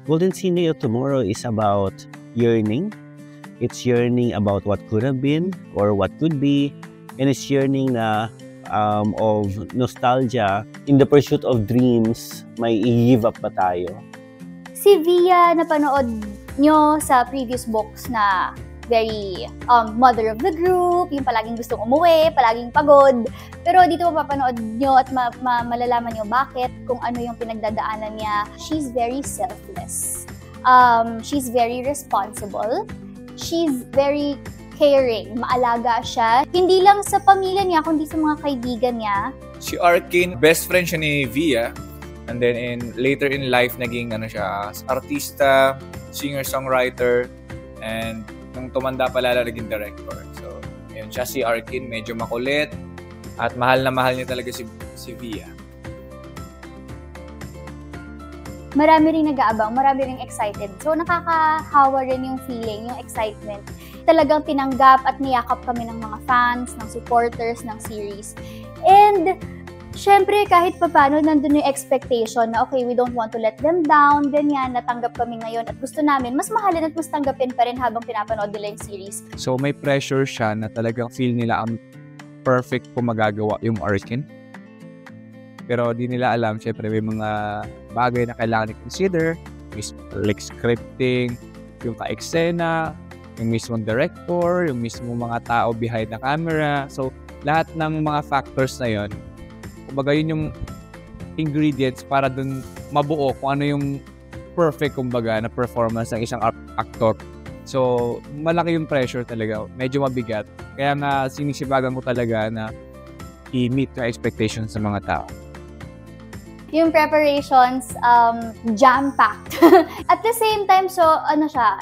Golden Cine of Tomorrow is about yearning. It's yearning about what could have been or what could be. And it's yearning na of nostalgia. In the pursuit of dreams, may i-give up ba tayo? Si Via, napanood nyo sa previous books na very mother of the group, yung palaging gustong umuwi, palaging pagod. Pero dito mapapanood nyo at malalaman nyo bakit, kung ano yung pinagdadaanan niya. She's very selfless. She's very responsible. She's very caring. Maalaga siya. Hindi lang sa pamilya niya, kundi sa mga kaibigan niya. Si Arkin, best friend siya ni Via. And then later in life, naging siya, artista, singer-songwriter, and nung tumanda pala naging director. So, yun siya si Arkin, medyo makulit at mahal na mahal niya talaga si Via. Marami rin nag-aabang, marami rin excited. So, nakakahawa rin yung feeling, yung excitement. Talagang tinanggap at niyakap kami ng mga fans, ng supporters, ng series. And syempre, kahit papano, nandun yung expectation na, okay, we don't want to let them down, ganyan, natanggap kami ngayon at gusto namin, mas mahalin at mas tanggapin pa rin habang pinapanood nila yung series. So, may pressure siya na talagang feel nila ang perfect kung magagawa yung Arkin. Pero di nila alam, syempre, may mga bagay na kailangan i-consider, like scripting, yung ka-eksena, yung mismong director, yung mismong mga tao behind the camera. So, lahat ng mga factors na yon, kumbaga yun yung ingredients para dun mabuo kung ano yung perfect kumbaga na performance ng isang actor. So, malaki yung pressure talaga. Medyo mabigat. Kaya nga sinisibagan ko talaga na i-meet yung expectations ng mga tao. Yung preparations, jam-packed. At the same time, so,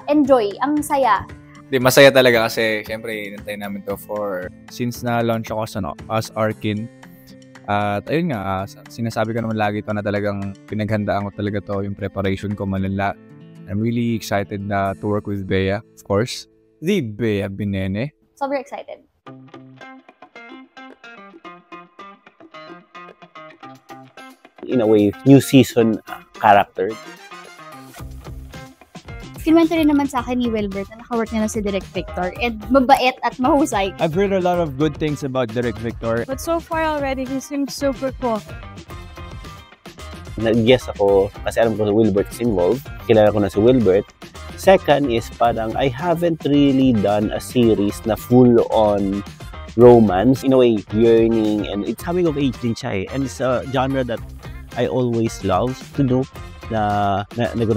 enjoy. Ang saya. Masaya talaga kasi syempre, inantay namin to for since na-launch ako as Arkin. At ayun nga, sinasabi ko naman lagi ito na talagang pinaghandaan ko talaga to, yung preparation ko malala. I'm really excited na to work with Bea, of course. The Bea Binene. Super excited. In a way, new season character. Kinwento rin naman sa akin ni Wilbert na nakawork na si Direk Victor and mabait at mahusay. I've heard a lot of good things about Direk Victor. But so far already, he seems super cool. Nag-guess ako kasi alam ko na Wilbert is involved. Kilala ko na si Wilbert. Second is parang I haven't really done a series na full-on romance. In a way, yearning, and it's coming of age din siya eh. And it's a genre that I always love to do. Na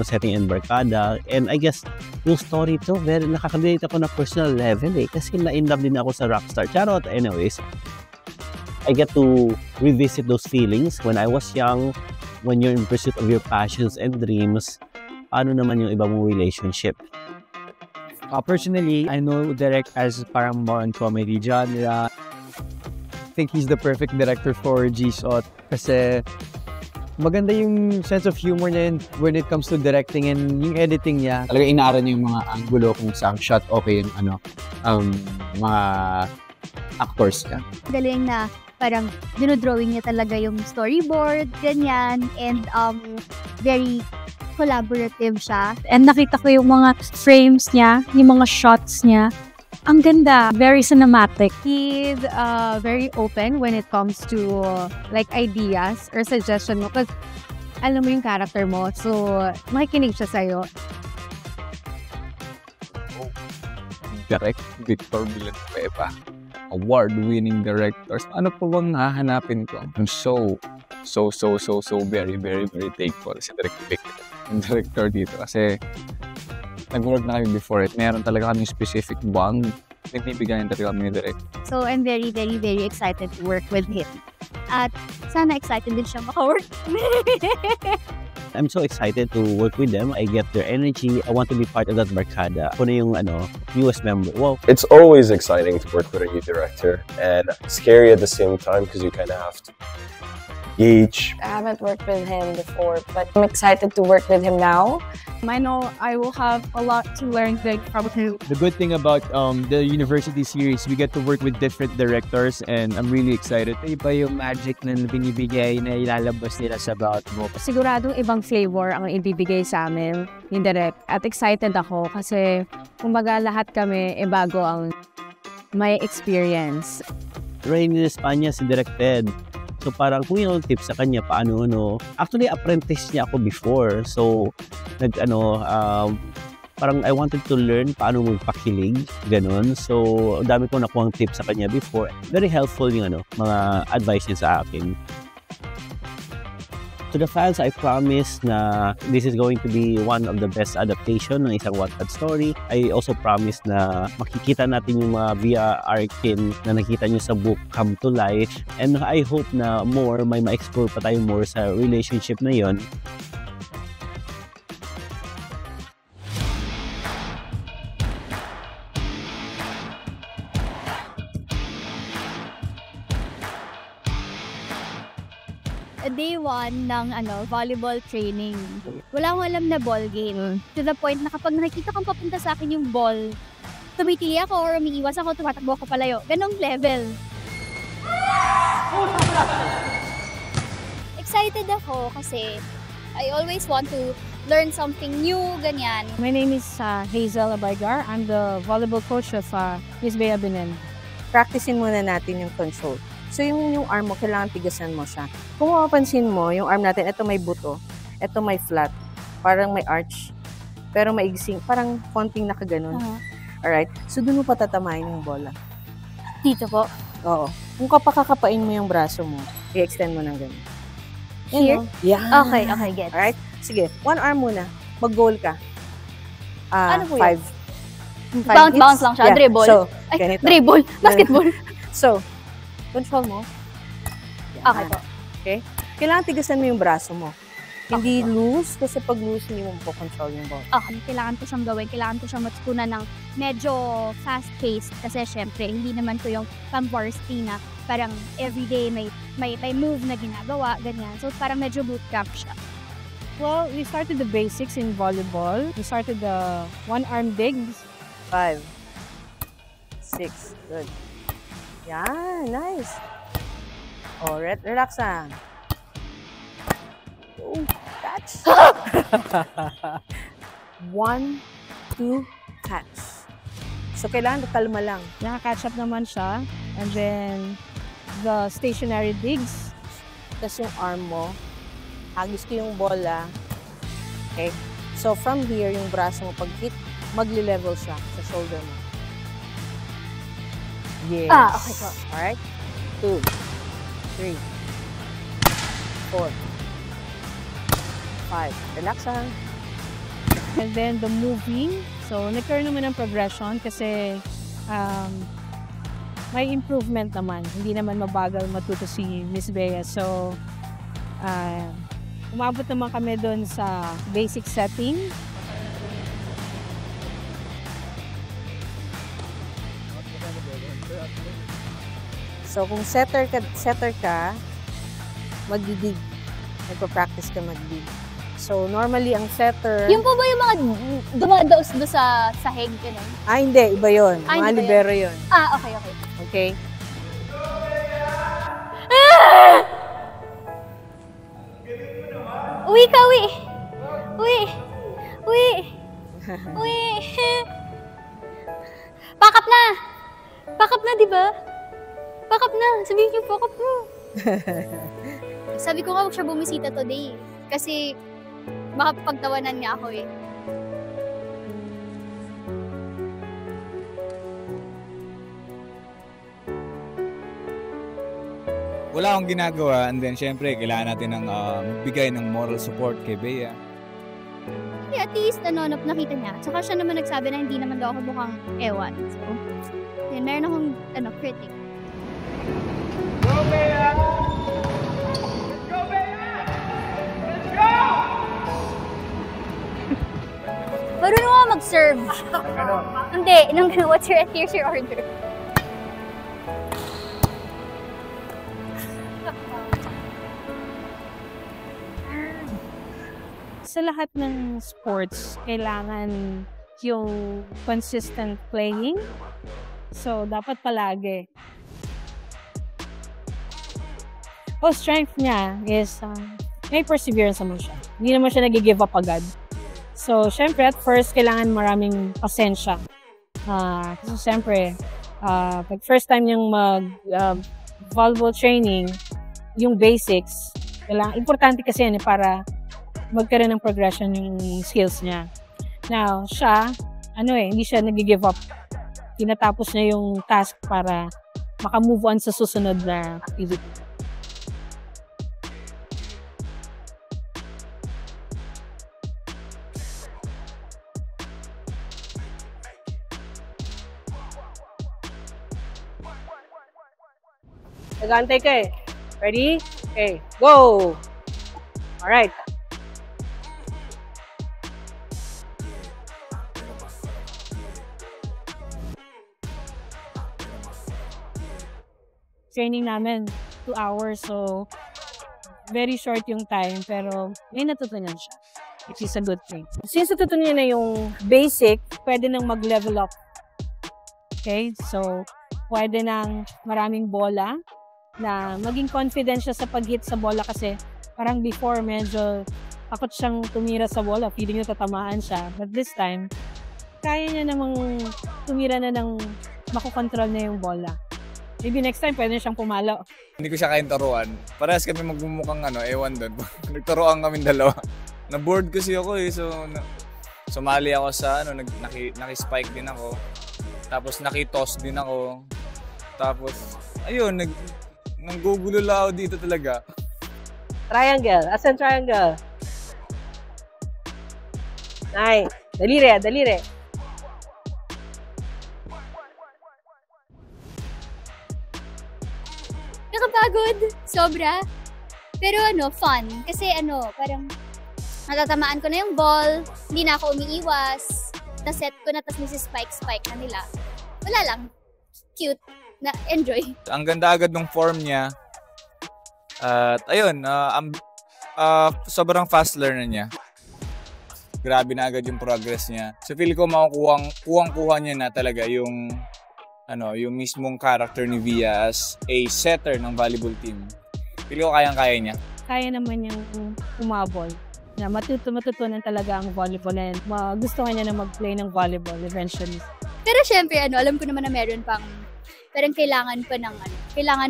setting and barkada. And I guess, yung story to, very nakaka-relate ako na personal level eh. Kasi na-in-love din ako sa Rockstar. Charot, anyways. I get to revisit those feelings when I was young, when you're in pursuit of your passions and dreams. Ano naman yung iba mong relationship? Personally, I know Direk as parang more on comedy genre. I think he's the perfect director for G-Shot kasi maganda yung sense of humor niya when it comes to directing and yung editing niya. Talaga inaaral niya yung mga angulo kung saan shot okay yung mga actors niya. Galing na parang dinodrawing niya talaga yung storyboard, ganyan, and very collaborative siya. And nakita ko yung mga frames niya, yung mga shots niya. Ang ganda, very cinematic. He's very open when it comes to like ideas or suggestion mo. Kasi alam mo yung character mo, so makikinig siya sa'yo. Direk Victor Villanueva, award-winning directors. Ano po bang hahanapin ko? I'm so very thankful sa Direk Victor, yung director dito. Kasi nag-work na kami before it. Meron talaga kami specific bond. Nagbibigyan talaga kami ni Direk. So, I'm very excited to work with him. At sana excited din siya maka-work. I'm so excited to work with them. I get their energy. I want to be part of that barkada. Ako na yung newest member. Wow. It's always exciting to work with a new director and scary at the same time because you kind of have to Gage. I haven't worked with him before, but I'm excited to work with him now. I know I will have a lot to learn from him. The good thing about the university series, we get to work with different directors and I'm really excited. Iba yung magic na binibigay na ilalabas nila sa bawat book. Siguradong ibang flavor ang ibibigay sa amin ni Direk. At excited ako kasi kumbaga lahat kami bago ang may experience. Rainy España si Direk Ted. So parang kung yung tips sa kanya paano actually apprentice niya ako before. So parang I wanted to learn paano magpakilig, ganun. So dami ko nakuhang tips sa kanya before. Very helpful yung mga advice niya sa akin. To the fans, I promise na this is going to be one of the best adaptation ng isang Wattpad story. I also promise na makikita natin yung mga Via Arkin na nakita nyo sa book come to life. And I hope na may ma-explore pa tayo more sa relationship na yon. Day 1 ng volleyball training. Wala akong alam na ball game. To the point na kapag nakikita kong papunta sa akin yung ball, tumitili ako or umiiwas ako, tumatakbo ako palayo. Ganong level. Excited ako kasi I always want to learn something new, ganyan. My name is Hazel Abaygar. I'm the volleyball coach of Miss Bea Binen. Practicein muna natin yung control. So yung arm mo, kailangan tigasan mo siya. Kung mapapansin mo, yung arm natin, ito may buto, ito may flat, parang may arch, pero maigsing, parang konting nakaganon. Alright? So doon mo patatamahin yung bola. Dito po? Oo. Kung kapakakapain mo yung braso mo, i-extend mo ng ganun. Here? Yeah. Okay, get. Alright? Sige, one arm muna. Mag-goal ka. Ano po 5. Bounce lang siya. Yeah. Dribble. So, dribble. Basketball. So, control mo. Okay po. Okay? Kailangan tigasan mo yung braso mo. Hindi loose, kasi pag loose, hindi mo po control yung ball. Okay, kailangan ko siyang gawin. Kailangan ko siyang matutunan ng medyo fast-paced. Kasi syempre, hindi naman ko yung pang-varsity na parang everyday may move na ginagawa, ganyan. So parang medyo bootcamp siya. Well, we started the basics in volleyball. We started the one-arm digs. 5, 6, good. Yan, nice. Oh, relax lang. Oh, catch. 1, 2, catch. So, kailangan kalma lang. Naka-catch up naman siya. And then, the stationary digs. Tapos yung arm mo, hagis ko yung bola. Okay? So, from here, yung braso mo, pag hit, magli-level siya sa shoulder mo. Yes. Okay po. Alright? 2, 3, 4, 5. Relax lang. And then the moving. So, nagkaroon naman ng progression kasi may improvement naman. Hindi naman mabagal matuto si Miss Bea. So, umabot naman kami doon sa basic setting. So, kung setter ka, magdidig. Nagpa-practice ka magdig. So, normally, ang setter... Yung po ba yung mga dumadaos do sa sahig? Ganun? Hindi. Iba yun. Mga libero yun. Okay. Okay? Uwi ka, uwi! Pack up na, di ba? Pack up na! Sabihin niyo, pack up na! Sabi ko nga, huwag siya bumisita today. Kasi, makapagtawanan niya ako eh. Wala akong ginagawa, and then syempre, kailangan natin ng bigay ng moral support kay Bea. Yeah, at least, nakita niya. Tsaka siya naman nagsabi na hindi naman daw ako mukhang ewan. So, yun, meron akong, critic. Go, Bea! Let's go, Bea! Let's go! Marunong ako mag-serve. Hindi, here's your order. Sa lahat ng sports, kailangan yung consistent playing. So, dapat palagi. Strength niya is may perseverance naman siya. Hindi naman siya nag-give up agad. So, syempre, at first, kailangan maraming pasensya. Kasi syempre, pag first time niyang volleyball training, yung basics, importante kasi yan para magkaroon ng progression yung skills niya. Now, siya, hindi siya nag-give up. Tinatapos niya yung task para makamove on sa susunod na activity. Nag-aantay ka eh. Ready? Okay, go! Alright. Training namin, 2 hours. So, very short yung time. Pero, may natutunan siya. Which is a good thing. Since natutunan niya na yung basic, pwede nang mag-level up. Okay? So, pwede nang maraming bola na maging confident siya sa pag-hit sa bola kasi parang before medyo takot siyang tumira sa bola, feeling niya tatamaan siya. But this time, kaya niya namang tumira na ng makokontrol na yung bola. Maybe next time pwede siyang pumalo. Hindi ko siya kayang turuan. Parehas kami magmumukhang ewan doon. Nagturuan kami dalawa. Na-board kasi ako eh. So, sumali ako sa naki-spike din ako. Tapos naki-toss din ako. Tapos, ayun, nanggugulo lang ako dito talaga. Triangle. Asan triangle? Nice. Daliri, daliri. Nakapagod. Sobra. Pero fun. Kasi parang natatamaan ko na yung ball. Hindi na ako umiiwas. Na-set ko na, tapos spike na nila. Wala lang. Cute. Na-enjoy. Ang ganda agad ng form niya. At ayun, sobrang fast learner niya. Grabe na agad yung progress niya. So feel ko kuwang-kuha niya na talaga yung mismong character ni Via as a setter ng volleyball team. Feel ko kayang-kaya niya. Kaya naman niyang umabol. Na matutunan talaga ang volleyball and gusto niya na mag-play ng volleyball eventually. Pero syempre, alam ko naman na meron pang parang kailangan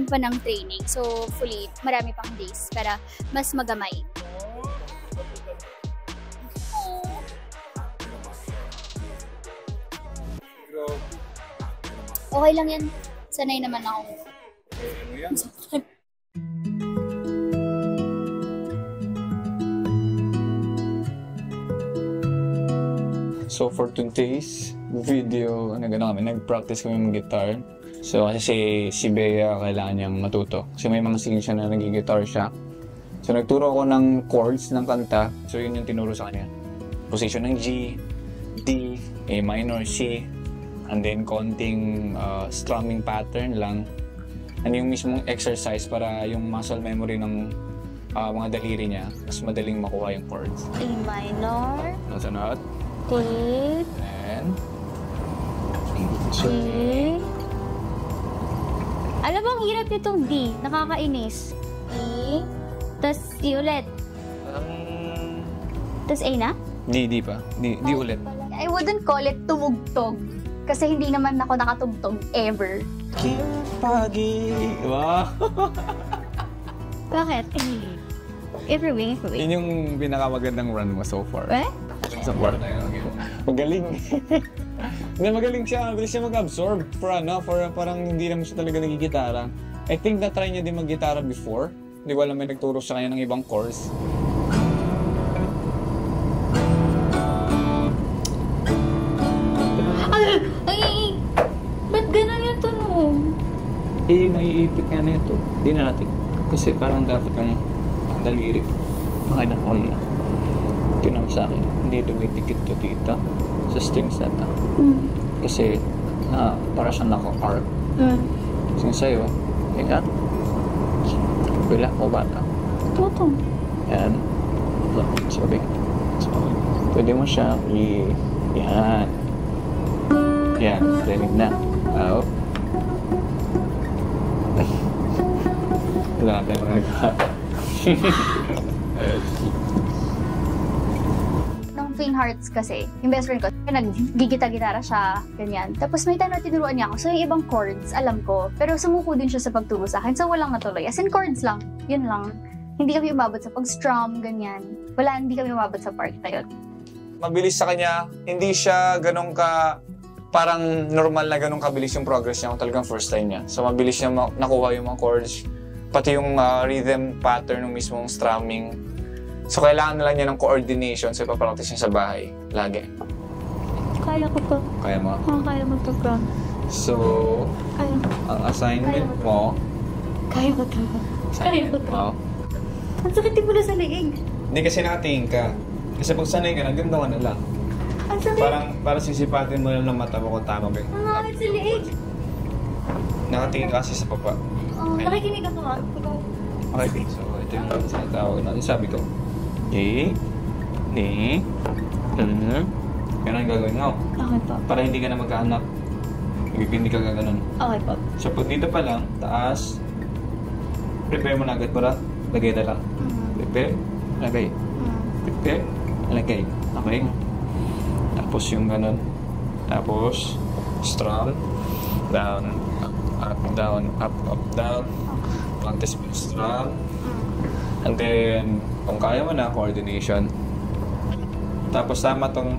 pa ng training. So, hopefully, marami pang days para mas magamay. Okay lang yan. Sanay naman ako. So for today's video, nag-practice kami mag-guitar. So kasi si Bea kailangan niyang matuto. Kasi may mga scenes siya na nag-guitar siya. So nagturo ako ng chords ng kanta. So yun yung tinuro sa kanya. Position ng G, D, A minor, C, and then konting strumming pattern lang. And yung mismong exercise para yung muscle memory ng mga daliri niya, mas madaling makuha yung chords. A minor. Nasunod. D. And G. Alam mo, ang hirap nitong D. Nakakainis. E. Tapos D ulit. Tapos A na? D pa. D ulit. I wouldn't call it tumugtog. Kasi hindi naman ako nakatugtog ever. Pagi. Wow. Bakit? Every week. Yun yung pinakamagandang run mo so far. Eh? So far. Magaling. Hindi, magaling siya. Bilis siya mag-absorb for parang hindi naman siya talaga nagigitara. I think na-try niya din mag-gitara before. Hindi ko alam, may nagturo sa kanya ng ibang course. Ay! Ba't ganun yung tunog? Naiipit nga na ito. Hindi na natin. Kasi parang dapat yung daliri. Makina-call na. Tinang sa akin. Hindi tumitikit to dito sa strings na ito. Kasi para siyang naka-arc. Kasi sa'yo, ika, bila o bata. Toto. And, look, sabi. So, pwede mo siyang yan. Yan, rinig na. Out. Wala tayo magagawa. Nung Faint Hearts kasi, yung best friend ko, naggigita-gitara siya, ganyan. Tapos may time na tinuruan niya ako, so yung ibang chords, alam ko. Pero sumuko din siya sa pagturo sa akin, so walang natuloy. As in chords lang, yun lang. Hindi kami umabot sa pag-strum, ganyan. Hindi kami umabot sa part na yun. Mabilis sa kanya, hindi siya ganun ka, parang normal na ganun kabilis yung progress niya kung talagang first time niya. So mabilis niya nakuha yung mga chords, pati yung rhythm pattern ng mismong strumming. So kailangan na lang niya ng coordination, so ipapractice niya sa bahay, lagi. Kaya ko to. Kaya mo? Oo, kaya mo to, Kron. So, Kaya. ang assignment mo... Kaya ko to. Kaya ko to. Oh. Ang sakit din mo na sa leeg. Hindi kasi nakatingin ka. Kasi pag sanay ka, naganda ka na lang. Ang sakit. Parang sisipatin mo lang ng mata mo kung tama ba. Ang sakit sa leeg. Nakatingin ka kasi sa papa. Oh, nakikinig ako nga. Okay, so ito yung sinatawag na. Sabi ko, Ganun ang gagawin mo. Okay po. Para hindi ka na magkahanap. Hindi ka gaganon. Okay po. So pag dito pa lang, taas, prepare mo na agad para lagay na lang. Prepare, lagay. Prepare, lagay. Okay? Tapos yung ganun. Tapos, strum, down, up, down, up, down. Practice mo strum. And then, kung kaya mo na, coordination. Tapos tama tong,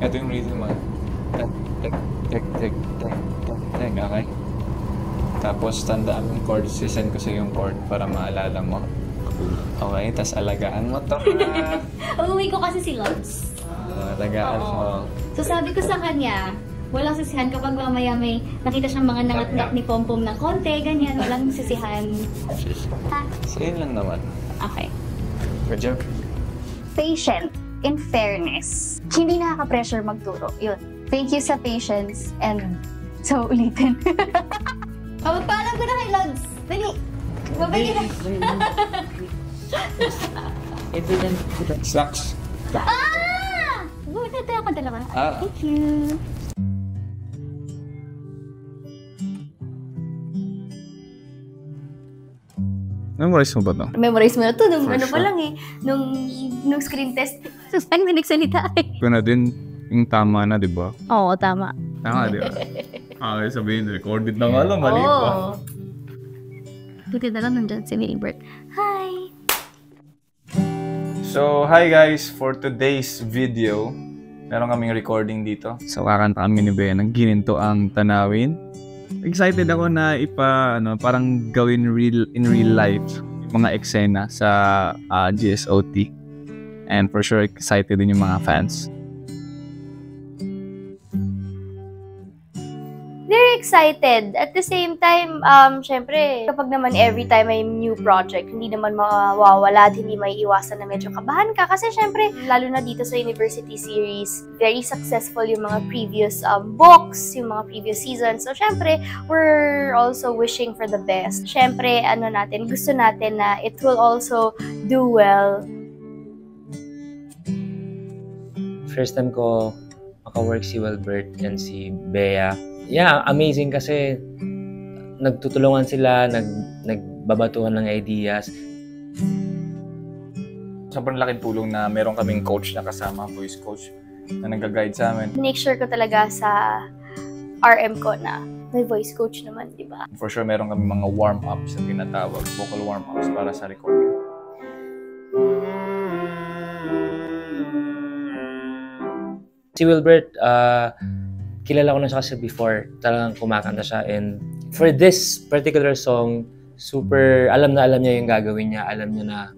ito yung rhythm mo. Tek, okay? Tapos tandaan mo yung chord, sisend ko sa yung chord para maalala mo. Okay, tas alagaan mo to ha. Uuwi ko kasi si Lods. Alagaan mo. So sabi ko sa kanya, walang sisihan kapag mamaya may nakita siyang mga nangat-ngat ni Pompom ng konti, ganyan, walang sisihan. So yun lang naman. Okay. Good job. Patient, in fairness. Hindi nakaka-pressure magturo. Yun. Thank you sa patience and so ulitin. Pagpaalam ko na kay Lods. Dali. Babay ka na. Slacks. Ito ako dalawa. Ah. Thank you. Memorize mo ba ito? Memorize mo na ito nung For ano pa sure. lang eh. Nung screen test. Saan may nagsalita eh. Kung na din yung tama na, di ba? Oo, tama. Tama, di ba? Okay, sabihin, recorded na nga lang, mali pa. Buti na lang nandyan si Wilbert. Hi! So, hi guys! For today's video, meron kaming recording dito. So, kakanta kami ni Bea ng Gininto ang Tanawin. Excited ako na parang gawin in real life yung mga eksena sa GSOT. And for sure, excited din yung mga fans. Very excited. At the same time, syempre, kapag naman every time may new project, hindi naman mawawala at hindi may iwasan na medyo kabahan ka. Kasi syempre, lalo na dito sa University Series, very successful yung mga previous books, yung mga previous seasons. So syempre, we're also wishing for the best. Syempre, gusto natin na it will also do well. First time ko maka-work si Wilbert and si Bea. Yeah, amazing kasi nagtutulungan sila, nagbabatuhan ng ideas. Sobrang laking tulong na meron kaming coach na kasama, voice coach, na nag-guide sa amin. Make sure ko talaga sa RM ko na may voice coach naman, di ba? For sure, meron kami mga warm-ups na tinatawag, vocal warm-ups para sa recording. Si Wilbert, kilala ko na siya kasi before, talagang kumakanta siya. And for this particular song, super, alam niya yung gagawin niya. Alam niya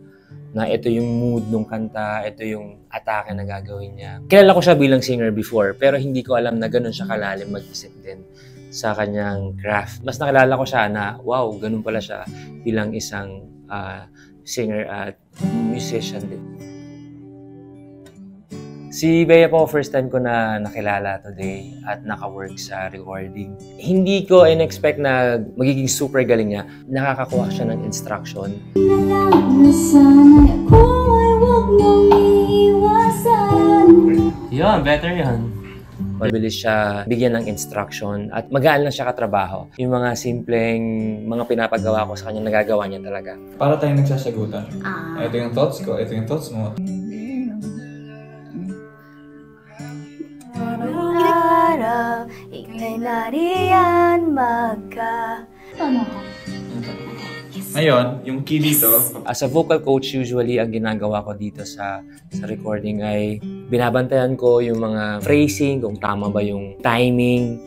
na ito yung mood ng kanta, ito yung atake na gagawin niya. Kilala ko siya bilang singer before, pero hindi ko alam na ganun siya kalalim mag-isip din sa kanyang craft. Mas nakilala ko siya na, wow, ganun pala siya bilang isang singer at musician din. Si Bea po, first time ko na nakilala today at naka-work sa recording. Hindi ko in-expect na magiging super galing niya. Nakakakuha siya ng instruction. Nalang na sana'y ako ay huwag mong iiwasan. Yun, better yun. Mabilis siya bigyan ng instruction at magaan lang siya katrabaho. Yung mga simpleng mga pinapagawa ko sa kanya, nagagawa niya talaga. Para tayong nagsasagutan. Ito yung thoughts ko, ito yung thoughts mo. Ika'y nariyan magka... Ngayon, yung key dito, As a vocal coach, usually ang ginagawa ko dito sa recording ay binabantayan ko yung mga phrasing, kung tama ba yung timing,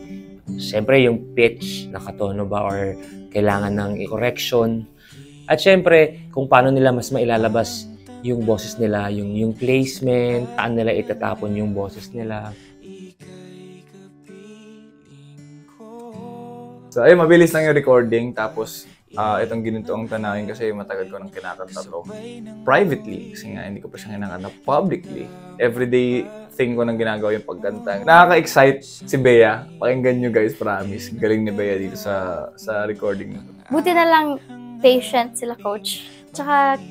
siyempre yung pitch, nakatono ba or kailangan ng correction. At siyempre, kung paano nila mas mailalabas yung boses nila, yung placement, saan nila itatapon yung boses nila. so ay mabilis lang yung recording, tapos itong ginito ang tanawin kasi matagal ko nang kinakanta to privately kasi nga hindi ko pa siya kinakanta publicly. Everyday thing ko nang ginagawa yung pagkanta. Nakaka-excite si Bea. Pakinggan nyo guys, promise. Galing ni Bea dito sa recording nito. Buti na lang patient sila, coach. Tsaka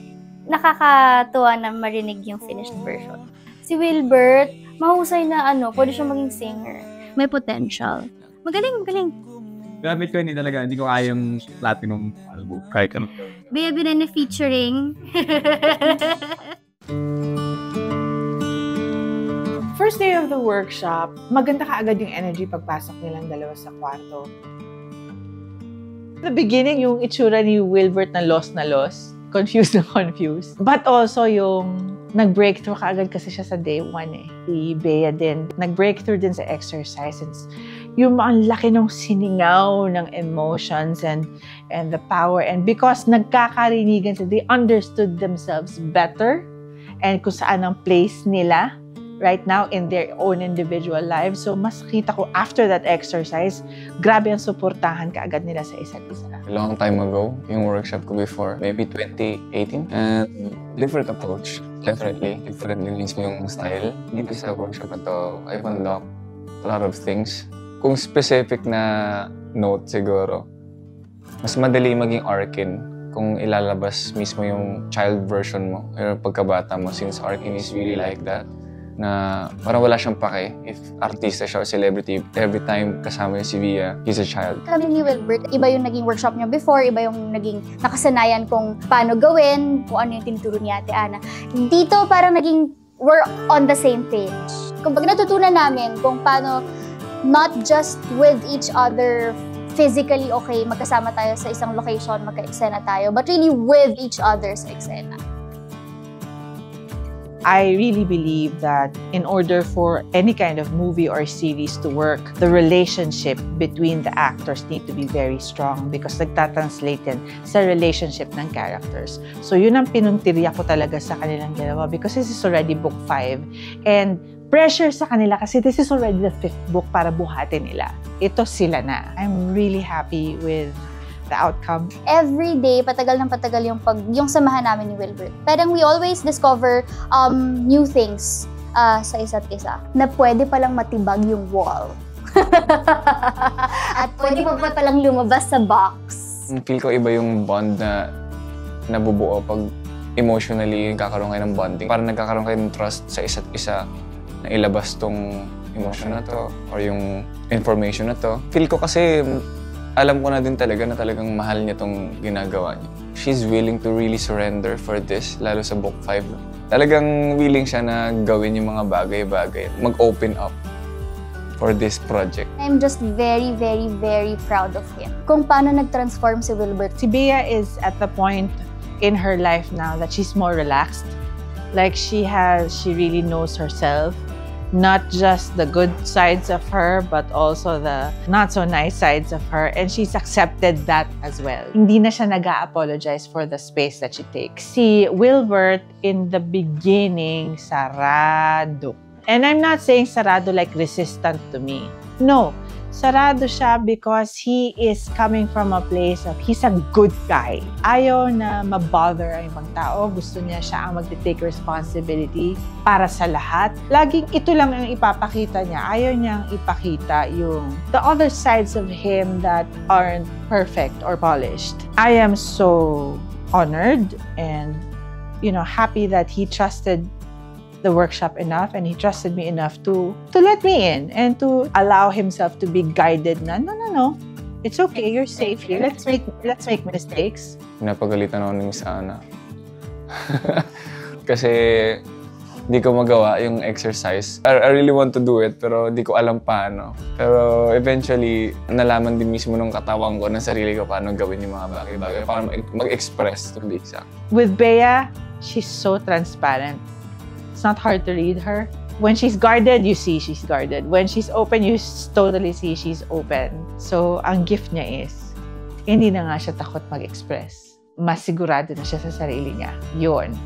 nakakatuwa na marinig yung finished version. Si Wilbert, mahusay na pwede siya maging singer. May potential. Magaling. Grabe ko, hindi ko kayang platinum album. Kahit ano. Bea Binene featuring. First day of the workshop, maganda kaagad yung energy pagpasok nilang dalawa sa kwarto. In the beginning, yung itsura ni Wilbert na lost, confused na confused. But also yung nag-breakthrough kaagad kasi siya sa day 1 eh. Si Bea din, nag-breakthrough din sa exercises. Yung ang laki ng siningaw ng emotions and the power. And because nagkakarinigan sila, they understood themselves better and kung saan ang place nila right now in their own individual lives. So mas kita ko after that exercise, grabe ang suportahan kaagad nila sa isa't isa. A long time ago, yung workshop ko before, maybe 2018, and different approach. Definitely, different din mismo yung style. Dito sa workshop na to, I've unlocked a lot of things. Kung specific na note siguro, mas madali maging Arkin kung ilalabas mismo yung child version mo, yung pagkabata mo, since Arkin is really like that, na parang wala siyang pake if artista siya o celebrity. Every time kasama niya si Via, he's a child. Kami ni Wilbert, iba yung naging workshop niya before, iba yung naging nakasanayan kung paano gawin, kung ano yung tinuturo ni Ate Ana. Dito parang naging we're on the same page. Kung pag natutunan namin kung paano not just with each other physically, okay, magkasama tayo sa isang location, magka-eksena tayo, but really with each other sa eksena. I really believe that in order for any kind of movie or series to work, the relationship between the actors need to be very strong because nagtatranslate yan sa relationship ng characters. So yun ang pinuntirya ko talaga sa kanilang dalawa because this is already book 5 and pressure sa kanila kasi this is already the 5th book para buhatin nila. Ito sila na. I'm really happy with the outcome. Every day, patagal ng patagal yung samahan namin ni Wilbert. Parang we always discover new things sa isa't isa. Na pwede palang matibag yung wall. At pwede pa palang lumabas sa box. Feel ko iba yung bond na nabubuo pag emotionally kakaroon kayo ng bonding. Parang nagkakaroon kayo ng trust sa isa't isa na ilabas tong emotion na to or yung information na to. Feel ko kasi alam ko na din talaga na talagang mahal niya tong ginagawa niya. She's willing to really surrender for this, lalo sa book 5. Talagang willing siya na gawin yung mga bagay-bagay, mag-open up for this project. I'm just very, very, very proud of him. Kung paano nag-transform si Wilbert. Si Bea is at the point in her life now that she's more relaxed. Like she really knows herself. Not just the good sides of her, but also the not so nice sides of her. And she's accepted that as well. Hindi na siya nag-a-apologize for the space that she takes. Si Wilbert, in the beginning, sarado. And I'm not saying sarado like resistant to me. No, sarado siya because he is coming from a place of he's a good guy. Ayaw na mabother ang ibang tao. Gusto niya siya ang mag-take responsibility para sa lahat. Laging ito lang ang ipapakita niya. Ayaw niyang ipakita yung the other sides of him that aren't perfect or polished. I am so honored and happy that he trusted the workshop enough and he trusted me enough to let me in and to allow himself to be guided na, no. It's okay, you're safe here. Let's make mistakes. Napagalitan ako ni Miss Ana. Kasi di ko magawa yung exercise. I really want to do it, pero di ko alam paano. Pero eventually, nalaman din mismo ng katawan ko, ng sarili ko, paano gawin yung mga bagay-bagay. Paano mag-express, to be exact. With Bea, she's so transparent. It's not hard to read her. When she's guarded, you see she's guarded. When she's open, you totally see she's open. So, ang gift niya is, hindi na nga siya takot mag-express. Mas sigurado na siya sa sarili niya. Yun.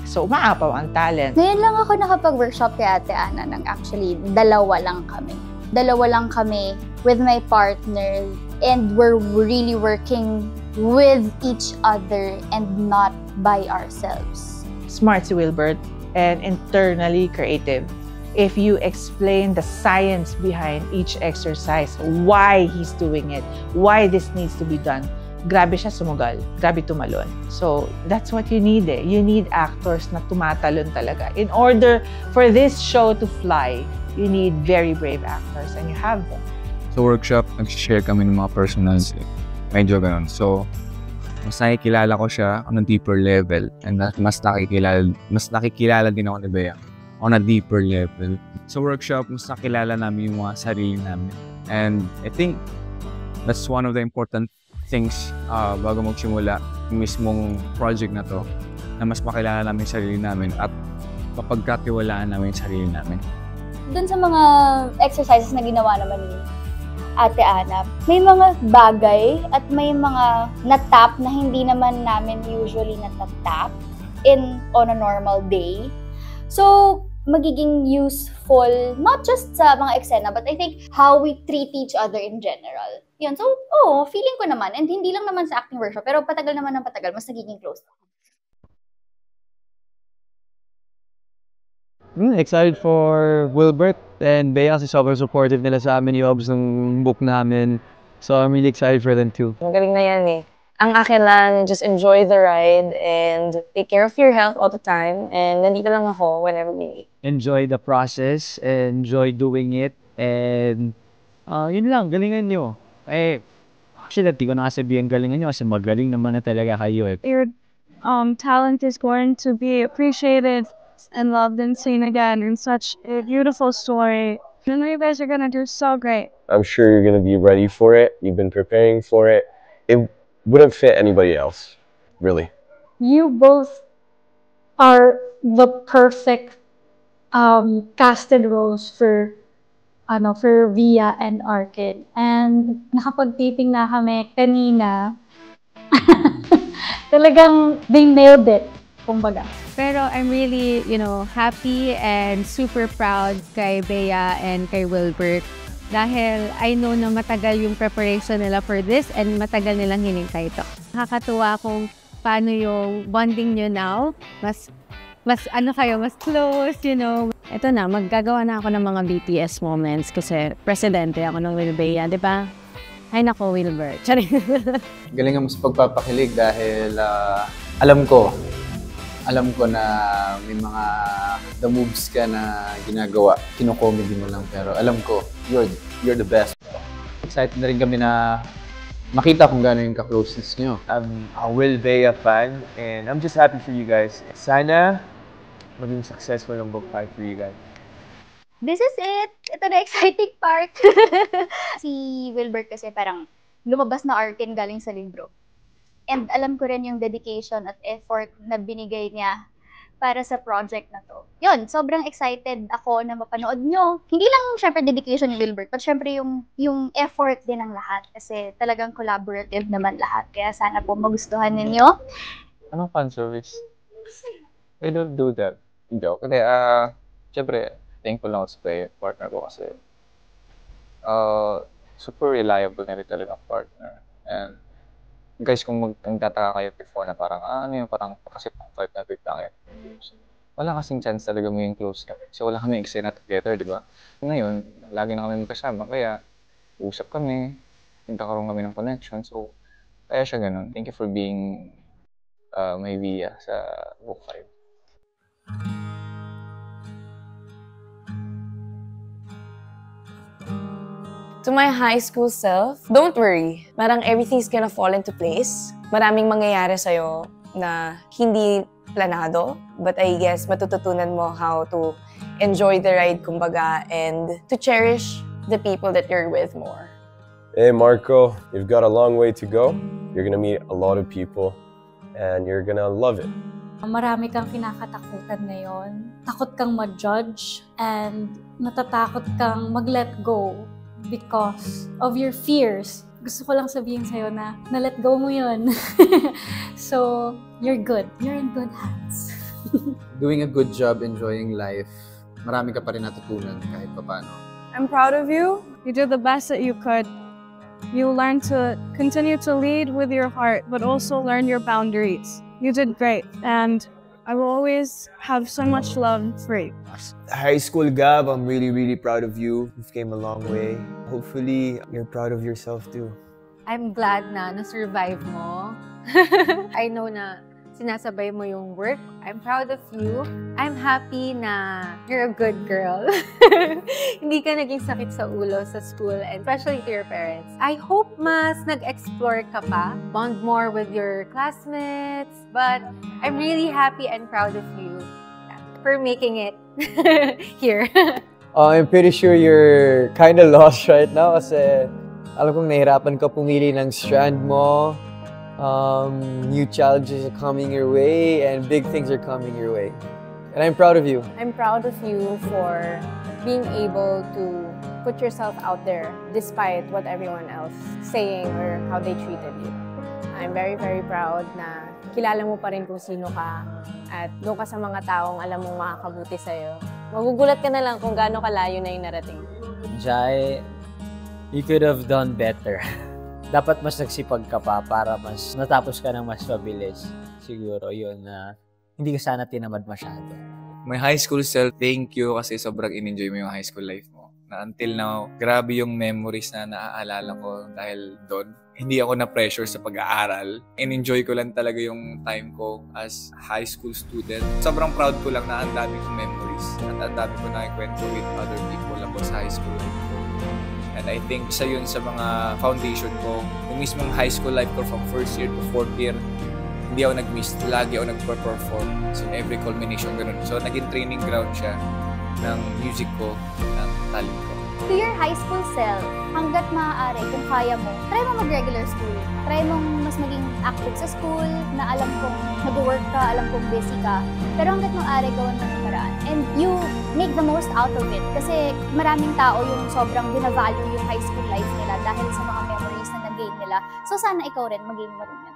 So, umaapaw ang talent. Ngayon lang ako nakapag-workshop kay Ate Ana nang actually dalawa lang kami. Dalawa lang kami with my partner and we're really working with each other and not by ourselves. Smart si Wilbert and internally creative. If you explain the science behind each exercise, why he's doing it, why this needs to be done, grabe siya sumugal, grabe tumalon. So, that's what you need eh. You need actors na tumatalon talaga. In order for this show to fly, you need very brave actors and you have them. Sa workshop, nag-share kami ng mga personals. Medyo ganun. So, mas nakikilala ko siya on a deeper level and mas nakikilala din ako ni Bea on a deeper level. Sa workshop, mas nakilala namin yung mga sarili namin. And I think that's one of the important things bago magsimula yung mismong project na to, na mas makilala namin yung sarili namin at mapagkatiwalaan namin yung sarili namin. Doon sa mga exercises na ginawa naman ni Ate Ana, may mga bagay at may mga natap na hindi naman namin usually natatap on a normal day. So, magiging useful not just sa mga eksena but I think how we treat each other in general. Yun. So, feeling ko naman, and hindi lang naman sa acting workshop, pero patagal naman ng patagal, mas nagiging close. Excited for Wilbert and Bea kasi sobrang supportive nila sa amin, Yobs, ng book namin. So I'm really excited for them too. Magaling na yan eh. Ang akin lang, just enjoy the ride and take care of your health all the time. And nandito lang ako whenever we need. Enjoy the process, enjoy doing it, and yun lang, galingan nyo. Actually, di ko na sabihin galingan nyo kasi magaling naman na talaga kayo eh. Your talent is going to be appreciated and loved and seen again in such a beautiful story. You know you guys are gonna do so great. I'm sure you're gonna be ready for it. You've been preparing for it. It wouldn't fit anybody else, really. You both are the perfect casted roles for Via and Arkin. And nakapag-taping na kami kanina. Talagang they nailed it, kumbaga. Pero I'm really, happy and super proud kay Bea and kay Wilbert dahil I know na matagal yung preparation nila for this and matagal nilang hinintay ito. Nakakatuwa kung paano yung bonding nyo now. Mas close, Ito na, maggagawa na ako ng mga BTS moments kasi presidente ako ng Will Bea, di ba? Ay nako, Wilbert. Galing nga mas pagpapakilig dahil alam ko na may mga the moves ka na ginagawa. Kino-comedy mo lang pero alam ko, you're the best. Excited na rin kami na makita kung gaano yung ka-closeness nyo. I'm a Will Bea fan and I'm just happy for you guys. Sana maging successful ng book 5 for you guys. This is it! Ito na exciting part! Si Wilbert kasi parang lumabas na Arkin galing sa libro. And alam ko rin yung dedication at effort na binigay niya para sa project na to. Yun, sobrang excited ako na mapanood nyo. Hindi lang syempre dedication ni Wilbert, but syempre yung effort din ng lahat. Kasi talagang collaborative naman lahat. Kaya sana po magustuhan ninyo. Anong fan service? I don't do that. Joke. Kasi, syempre, thankful lang ako sa partner ko kasi super reliable na rin talaga ang partner. And guys, kung magtataka kayo before na parang, parang kasi pang 5 na tayo. Wala kasing chance talaga maging close na. Kasi wala kami eksena together, di ba? Ngayon, lagi na kami magkasama, kaya usap kami, nagkakaroon kami ng connection, so kaya siya ganun. Thank you for being my Via sa Book 5. To my high school self, don't worry. Parang everything's gonna fall into place. Maraming mangyayari sa'yo na hindi planado. But I guess matututunan mo how to enjoy the ride, kumbaga, and to cherish the people that you're with more. Hey Marco, you've got a long way to go. You're gonna meet a lot of people and you're gonna love it. Marami kang kinakatakutan ngayon. Takot kang ma-judge and natatakot kang mag-let go because of your fears. Gusto ko lang sabihin sa'yo na na-let go mo yun. So, you're good. You're in good hands. Doing a good job enjoying life. Marami ka pa rin natutunan kahit paano. I'm proud of you. You did the best that you could. You learned to continue to lead with your heart, but also learn your boundaries. You did great, and I will always have so much love for you. High school Gab, I'm really proud of you. You've came a long way. Hopefully, you're proud of yourself too. I'm glad na na-survive mo. I know na sinasabay mo yung work. I'm proud of you. I'm happy na you're a good girl. Hindi ka naging sakit sa ulo sa school, and especially to your parents. I hope mas nag-explore ka pa, bond more with your classmates, but I'm really happy and proud of you for making it here. I'm pretty sure you're kind of lost right now kasi alam kong nahirapan ka pumili ng strand mo. New challenges are coming your way and big things are coming your way. And I'm proud of you. I'm proud of you for being able to put yourself out there despite what everyone else saying or how they treated you. I'm very proud na kilala mo pa rin kung sino ka at doon ka sa mga taong alam mong makakabuti sa'yo. Magugulat ka na lang kung gaano kalayo na yung narating. Jai, you could have done better. Dapat mas nagsipag ka pa para mas natapos ka ng mas mabilis. Siguro yun na hindi ka sana tinamad masyado. My high school self, thank you kasi sobrang in-enjoy mo yung high school life mo. Na until now, grabe yung memories na naaalala ko dahil doon. Hindi ako na-pressure sa pag-aaral. In-enjoy ko lang talaga yung time ko as high school student. Sobrang proud ko lang na ang dami kong memories at ang dami ko nakikwento with other people about sa high school life ko. And I think isa yun sa mga foundation ko. Yung mismong high school life ko from first year to fourth year, hindi ako nag-miss. Lagi ako nag-perform. So every culmination, ganun. So naging training ground siya ng music ko, ng talent ko. To your high school self, hanggat maaari, kung kaya mo, try mo mag-regular school. Try mong mas maging active sa school, na alam kong nag-work ka, alam kong busy ka. Pero hanggat maaari, gawan mo ng paraan. And you make the most out of it. Kasi maraming tao yung sobrang binavalue yung high school life nila dahil sa mga memories na nag-gain nila. So sana ikaw rin mag-gain mo rin yun.